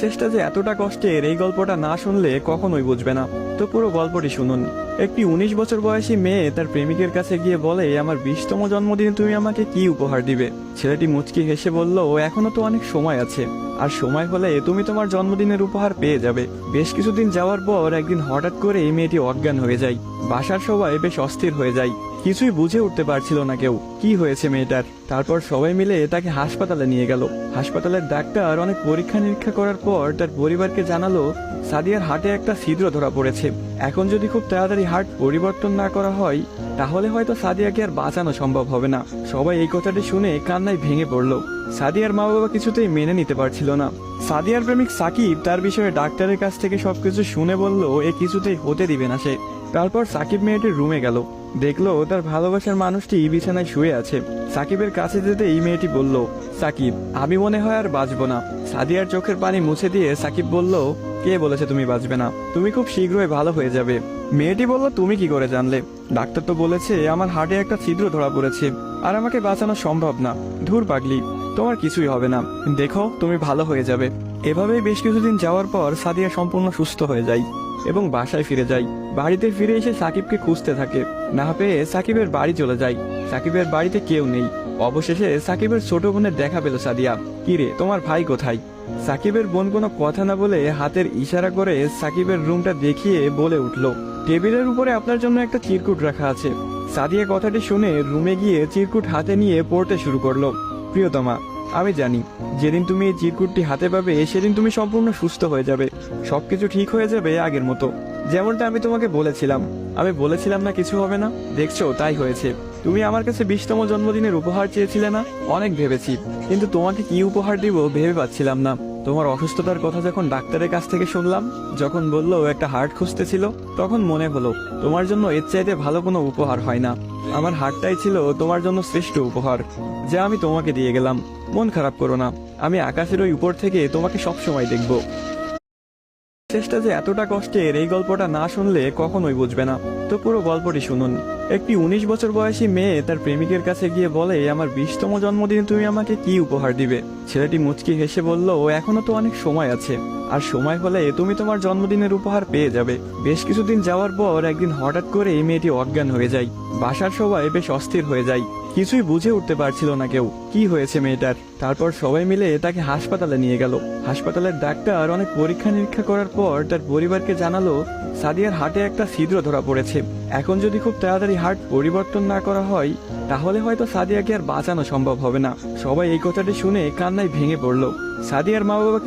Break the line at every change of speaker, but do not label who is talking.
চেষ্টা যে এতটা কষ্টের এই গল্পটা না শুনলে কখনোই বুঝবে না। তো পুরো গল্পটি শুনুন। একটি 19 বছর বয়সী মেয়ে তার প্রেমিকের কাছে গিয়ে বলে, আমার 20তম জন্মদিনে তুমি আমাকে কি উপহার দিবে? ছেলেটি মুচকি হেসে বলল, এখনো তো অনেক সময় আছে, আর সময় হলে তুমি তোমার জন্মদিনের উপহার পেয়ে যাবে। বেশ কিছুদিন যাওয়ার পর একদিন হঠাৎ করে এই মেয়েটি অজ্ঞান হয়ে যায়। বাসার সবাই বেশ অস্থির হয়ে যায়, কিছুই বুঝে উঠতে পারছিল না কেউ কি হয়েছে মেয়েটার। তারপর সবাই মিলে তাকে হাসপাতালে নিয়ে গেল। হাসপাতালের ডাক্তার অনেক পরীক্ষা নিরীক্ষা করার পর তার পরিবারকে জানালো সাদিয়ার হার্টে একটা ছিদ্র ধরা পড়েছে। এখন যদি খুব তাড়াতাড়ি হার্ট পরিবর্তন না করা হয় তাহলে হয়তো সাদিয়াকে আর বাঁচানো সম্ভব হবে না। সবাই এই কথাটি শুনে কান্নায় ভেঙে পড়ল। সাদিয়ার মা বাবা কিছুতেই মেনে নিতে পারছিল না। সাদিয়ার প্রেমিক সাকিব তার বিষয়ে ডাক্তারের কাছ থেকে সবকিছু শুনে বলল এ কিছুতেই হতে দিবে না সে। তারপর সাকিব মেয়েটির রুমে গেল, দেখলো তার ভালোবাসার মানুষটি বিছানায় শুয়ে আছে। সাকিবের কাছে যেতে এই মেয়েটি বলল, সাকিব, আমি মনে হয় আর বাঁচবো না। সাদিয়ার চোখের পানি মুছে দিয়ে সাকিব বলল, কে বলেছে তুমি বাঁচবে না? তুমি খুব শীঘ্রই ভালো হয়ে যাবে। মেয়েটি বলল, তুমি কি করে জানলে? ডাক্তার তো বলেছে আমার হার্টে একটা ছিদ্র ধরা পড়েছে, আর আমাকে বাঁচানো সম্ভব না। ধুর পাগলি, তোমার কিছুই হবে না, দেখো তুমি ভালো হয়ে যাবে। এভাবেই বেশ কিছুদিন যাওয়ার পর সাদিয়া সম্পূর্ণ সুস্থ হয়ে যায় এবং বাসায় ফিরে যায়। বাড়িতে ফিরে এসে সাকিবকে খুঁজতে থাকে, না পেয়ে সাকিবের বাড়ি চলে যায়। সাকিবের বাড়িতে কেউ নেই। অবশেষে সাকিবের ছোট বোনের দেখা পেল সাদিয়া। কিরে, তোমার ভাই কোথায়? সাকিবের বোন কোনো কথা না বলে হাতের ইশারা করে সাকিবের রুমটা দেখিয়ে বলে উঠল, টেবিলের উপরে আপনার জন্য একটা চিরকুট রাখা আছে। সাদিয়া কথাটি শুনে রুমে গিয়ে চিরকুট হাতে নিয়ে পড়তে শুরু করলো। প্রিয়তমা, আমি জানি যেদিন তুমি এই চিরকুটটি হাতে পাবে সেদিন তুমি সম্পূর্ণ সুস্থ হয়ে যাবে, সবকিছু ঠিক হয়ে যাবে আগের মতো, যেমনটা আমি তোমাকে বলেছিলাম। আমি বলেছিলাম না কিছু হবে না, দেখছো তাই হয়েছে। তুমি আমার কাছে 20তম জন্মদিনের উপহার চেয়েছিলে না? অনেক ভেবেছি, কিন্তু তোমাকে কি উপহার দিব ভেবে পাচ্ছিলাম না। তোমার অসুস্থতার কথা যখন ডাক্তারের কাছ থেকে শুনলাম, যখন বললো একটা হার্ট খুঁজতেছিল, তখন মনে হলো তোমার জন্য এর চাইতে ভালো কোনো উপহার হয় না। আমার হার্টটাই ছিল তোমার জন্য শ্রেষ্ঠ উপহার, যা আমি তোমাকে দিয়ে গেলাম। মন খারাপ করো না, আমি আকাশের ওই উপর থেকে তোমাকে সবসময় দেখবো। চেষ্টা যে এতটা কষ্টের এই গল্পটা না শুনলে কখনোই বুঝবে না। তো পুরো গল্পটি শুনুন। একটি 19 বছর বয়সী মেয়ে তার প্রেমিকের কাছে গিয়ে বলে, আমার 20তম জন্মদিনে তুমি আমাকে কি উপহার দিবে? ছেলেটি মুচকি হেসে বলল, এখনো তো অনেক সময় আছে, আর সময় হলে তুমি তোমার জন্মদিনের উপহার পেয়ে যাবে। বেশ কিছুদিন যাওয়ার পর একদিন হঠাৎ করে এই মেয়েটি অজ্ঞান হয়ে যায়। বাসার সবাই বেশ অস্থির হয়ে যায়, কিছুই বুঝে উঠতে পারছিল না কেউ কি হয়েছে মেয়েটার। তারপর সবাই মিলে তাকে হাসপাতালে নিয়ে গেল। হাসপাতালের ডাক্তার অনেক পরীক্ষা নিরীক্ষা করার পর তার পরিবারকে জানালো সাদিয়ার হার্টে একটা ছিদ্র ধরা পড়েছে। এখন যদি খুব তাড়াতাড়ি হার্ট পরিবর্তন না করা হয় তাহলে হয়তো সাদিয়াকে আর বাঁচানো সম্ভব হবে না। সবাই এই কথাটি শুনে কান্নায় ভেঙে পড়ল। সাদিয়ার মা বাবা